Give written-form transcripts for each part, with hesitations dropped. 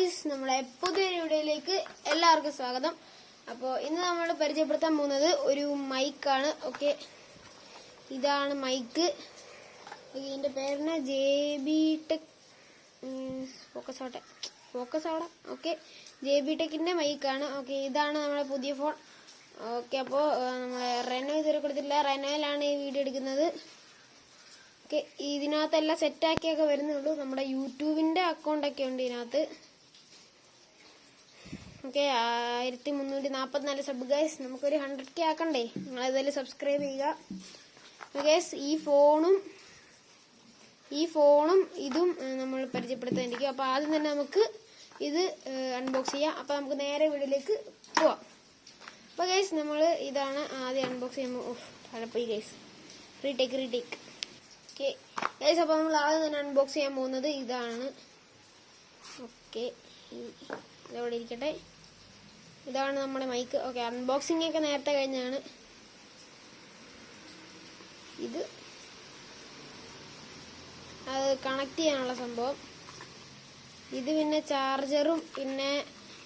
Guys, നമ്മുടെ പുതിയൊരു വീഡിയോയിലേക്ക് എല്ലാവർക്കും സ്വാഗതം. അപ്പോൾ ഇന്ന് നമ്മൾ പരിചയപ്പെടുത്താൻ പോകുന്നത് ഒരു മൈക്കാണ്. ഓക്കെ, ഇതാണ് മൈക്ക്. ഇതിൻ്റെ പേരിന് JB ടെക് ഫോക്കസ് ആവട്ടെ. Okay, JB ടെക്കിൻ്റെ മൈക്കാണ്. ഓക്കെ, ഇതാണ് നമ്മുടെ പുതിയ ഫോൺ. ഓക്കെ, അപ്പോൾ നമ്മൾ റെനോ ഇതുവരെ കൊടുത്തിട്ടില്ല. റെനോയിലാണ് ഈ വീഡിയോ എടുക്കുന്നത്. ഓക്കെ, ഇതിനകത്തെല്ലാം സെറ്റാക്കിയൊക്കെ വരുന്നുള്ളൂ. നമ്മുടെ യൂട്യൂബിൻ്റെ അക്കൗണ്ടൊക്കെ ഉണ്ട് ഇതിനകത്ത്. Okay, 1344 sub guys. നമുക്കൊരു 100K ആക്കണ്ടേ? നിങ്ങളേതായാലും സബ്സ്ക്രൈബ് ചെയ്യുക ഗൈസ്. ഈ ഫോണും ഇതും നമ്മൾ പരിചയപ്പെടുത്താനിരിക്കും. അപ്പോൾ ആദ്യം തന്നെ നമുക്ക് ഇത് അൺബോക്സ് ചെയ്യാം. അപ്പോൾ നമുക്ക് നേരെ വീഡിയോയിലേക്ക് പോവാം. അപ്പോൾ ഗൈസ്, നമ്മൾ ഇതാണ് ആദ്യം അൺബോക്സ് ചെയ്യുമ്പോൾ തഴപ്പോയി ഗൈസ്. റീടേക്ക്. ഓക്കെ ഗൈസ്, അപ്പോൾ നമ്മൾ ആദ്യം തന്നെ അൺബോക്സ് ചെയ്യാൻ പോകുന്നത് ഇതാണ്. ഓക്കെ, ഇതവിടെ ഇരിക്കട്ടെ. ഇതാണ് നമ്മുടെ മൈക്ക്. ഓക്കെ, അൺബോക്സിംഗ് ഒക്കെ നേരത്തെ കഴിഞ്ഞാണ്. ഇത് അത് കണക്ട് ചെയ്യാനുള്ള സംഭവം. ഇത് പിന്നെ ചാർജറും പിന്നെ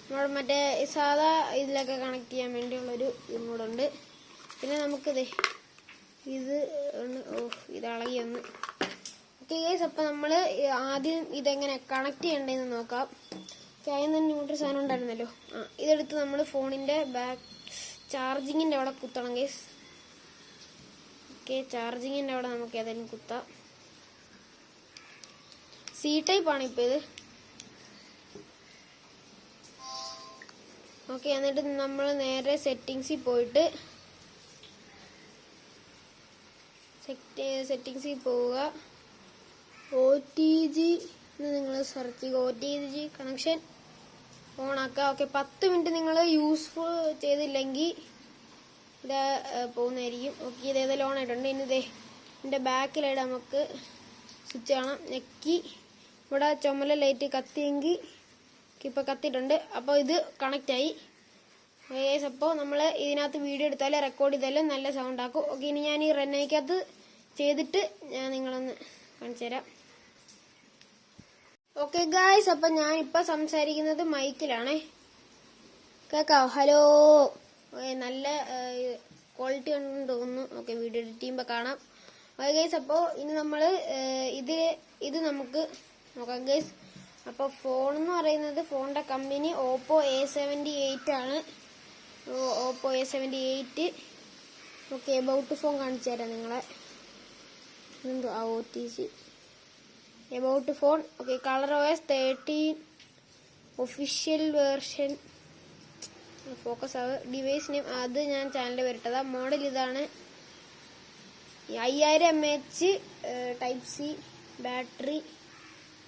നമ്മുടെ മറ്റേ സാധാ ഇതിലൊക്കെ കണക്ട് ചെയ്യാൻ വേണ്ടിയുള്ളൊരു ഇതും കൂടെ ഉണ്ട്. പിന്നെ നമുക്കിത് ഇളകി ഒന്ന്. ഓക്കെ ഗൈസ്, അപ്പോൾ നമ്മൾ ആദ്യം ഇതെങ്ങനെ കണക്ട് ചെയ്യണ്ടേന്ന് നോക്കാം. അതിന് തന്നെ ഇങ്ങോട്ടൊരു സാധനം ഉണ്ടായിരുന്നല്ലോ. ഇതെടുത്ത് നമ്മൾ ഫോണിൻ്റെ ബാക്ക് ചാർജിങ്ങിൻ്റെ അവിടെ കുത്തണം ഗൈസ്. ഓക്കെ, ചാർജിങ്ങിൻ്റെ അവിടെ നമുക്ക് ഏതായാലും കുത്താം. C ടൈപ്പാണ് ഇപ്പോൾ ഇത്. ഓക്കെ, എന്നിട്ട് നമ്മൾ നേരെ സെറ്റിങ്സിൽ പോയിട്ട് സെറ്റിങ്സിൽ പോവുക. OTG നിങ്ങൾ സെർച്ച് ചെയ്യുക. OTG കണക്ഷൻ ഓൺ ആക്കുക. ഓക്കെ, 10 മിനിറ്റ് നിങ്ങൾ യൂസ്ഫുൾ ചെയ്തില്ലെങ്കിൽ ഇത് പോകുന്നതായിരിക്കും. ഓക്കെ, ഇതേതെല്ലാം ഓൺ ആയിട്ടുണ്ട്. ഇനി ഇതിൻ്റെ ബാക്കിലായിട്ട് നമുക്ക് സ്വിച്ച് കാണാം. ഞെക്കി ഇവിടെ ചുമല ലൈറ്റ് കത്തിയെങ്കിൽ ഇപ്പോൾ കത്തിയിട്ടുണ്ട്. അപ്പോൾ ഇത് കണക്റ്റായി. അപ്പോൾ നമ്മൾ ഇതിനകത്ത് വീഡിയോ എടുത്താലും റെക്കോർഡ് ചെയ്താലും നല്ല സൗണ്ട് ആക്കും. ഓക്കെ, ഇനി ഞാൻ ഈ റെനയ്ക്കകത്ത് ചെയ്തിട്ട് ഞാൻ നിങ്ങളൊന്ന് കാണിച്ചു തരാം. ഓക്കെ ഗായ്സ്, അപ്പം ഞാനിപ്പോൾ സംസാരിക്കുന്നത് മൈക്കിലാണേ. കേൾക്കാവോ? ഹലോ. നല്ല ക്വാളിറ്റി ഉണ്ടെന്ന് തോന്നുന്നു. ഓക്കെ, വീഡിയോ എഡിറ്റ് ചെയ്യുമ്പോൾ കാണാം. ഓക്കെ ഗൈസ്, അപ്പോൾ ഇനി നമ്മൾ ഇത് നമുക്ക് നോക്കാം ഗൈസ്. അപ്പോൾ ഫോൺ എന്ന് പറയുന്നത് ഫോണിൻ്റെ കമ്പനി ഓപ്പോ A78 ആണ്. Oppo A78. Okay, about phone കാണിച്ചു തരാം നിങ്ങളെ. എന്തോ OTC about phone. Okay, color OS 13 official version. Focus ആവ്. ഡിവൈസ് നെയിം അത് ഞാൻ ചാനലിൽ വരട്ടതാ. മോഡൽ ഇതാണ്. 5000 mAh type C battery.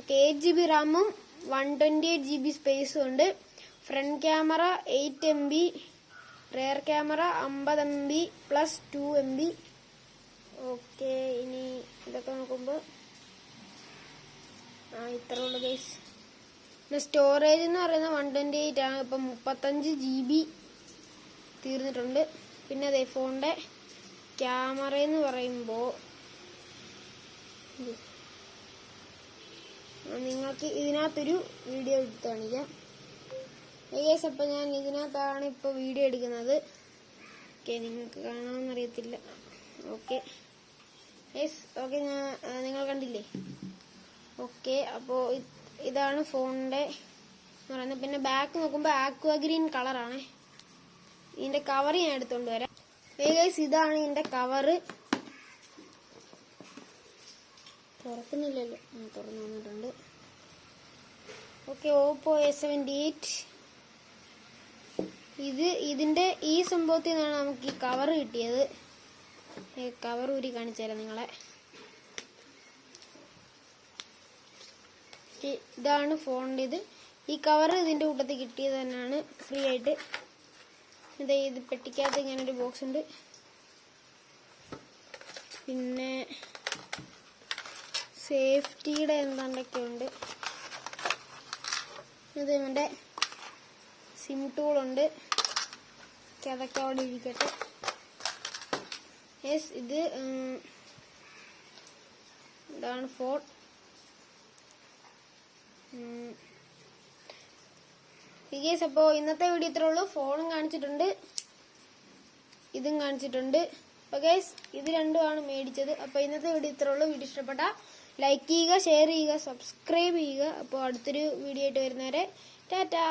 Okay, 8GB റാമും 128GB സ്പേസും ഉണ്ട്. Front camera 8MB, rear camera 50MB plus 2MB. Okay, ഇനി ഇതൊക്കെ നോക്കുമ്പോൾ ഇത്ര ഉള്ളു ഗൈസ്. പിന്നെ സ്റ്റോറേജ് എന്ന് പറയുന്നത് 128 ആണ്. ഇപ്പം 35GB തീർന്നിട്ടുണ്ട്. പിന്നെ അതേ ഫോണിൻ്റെ ക്യാമറ എന്ന് പറയുമ്പോൾ നിങ്ങൾക്ക് ഇതിനകത്തൊരു വീഡിയോ എടുത്ത് കാണിക്കാം ഗൈസ്. അപ്പം ഞാൻ ഇതിനകത്താണ് ഇപ്പോൾ വീഡിയോ എടുക്കുന്നത്. ഓക്കെ, നിങ്ങൾക്ക് കാണാമെന്നറിയത്തില്ല. Okay yes. ഓക്കെ, നിങ്ങൾ കണ്ടില്ലേ? ഓക്കെ, അപ്പോൾ ഇതാണ് ഫോണിൻ്റെ എന്ന് പറയുന്നത്. പിന്നെ ബാക്ക് നോക്കുമ്പോൾ ആക്വ ഗ്രീൻ കളറാണ്. ഇതിൻ്റെ കവർ ഞാൻ എടുത്തുകൊണ്ട് വരാം. ഗൈസ്, ഇതാണ് ഇതിൻ്റെ കവറ്. തുറക്കുന്നില്ലല്ലോ, തുറന്നു വന്നിട്ടുണ്ട്. Okay, Oppo A78. ഇതിൻ്റെ ഈ സംഭവത്തിൽ നിന്നാണ് നമുക്ക് ഈ കവർ കിട്ടിയത്. കവർ ഊരി കാണിച്ചു തരാം നിങ്ങളെ. ഇതാണ് ഫോണിൻ്റെ ഇത്. ഈ കവർ ഇതിൻ്റെ കൂട്ടത്തിൽ കിട്ടിയത് തന്നെയാണ് ഫ്രീ ആയിട്ട്. ഇത് പെട്ടിക്കകത്ത് ഇങ്ങനൊരു ബോക്സ് ഉണ്ട്. പിന്നെ സേഫ്റ്റിയുടെ എന്താണ്ടൊക്കെ ഉണ്ട്. ഇത് നമ്മുടെ സിം ടൂളുണ്ട്. അതൊക്കെ അവിടെ ഇരിക്കട്ടെ. യെസ്, ഇതാണ് ഫോൺ. ഗൈസ് അപ്പോൾ ഇന്നത്തെ വീഡിയോ ഇത്രേ ഉള്ളൂ. ഫോണും കാണിച്ചിട്ടുണ്ട്, ഇതും കാണിച്ചിട്ടുണ്ട്. അപ്പോൾ ഗൈസ് ഇത് രണ്ടുമാണ് മേടിച്ചത്. അപ്പോൾ ഇന്നത്തെ വീഡിയോ ഇത്രേ ഉള്ളൂ. വീഡിയോ ഇഷ്ടപ്പെട്ട ലൈക്ക് ചെയ്യുക, ഷെയർ ചെയ്യുക, സബ്സ്ക്രൈബ് ചെയ്യുക. അപ്പോൾ അടുത്തൊരു വീഡിയോ ആയിട്ട് വരുന്നവരെ ടാറ്റാ.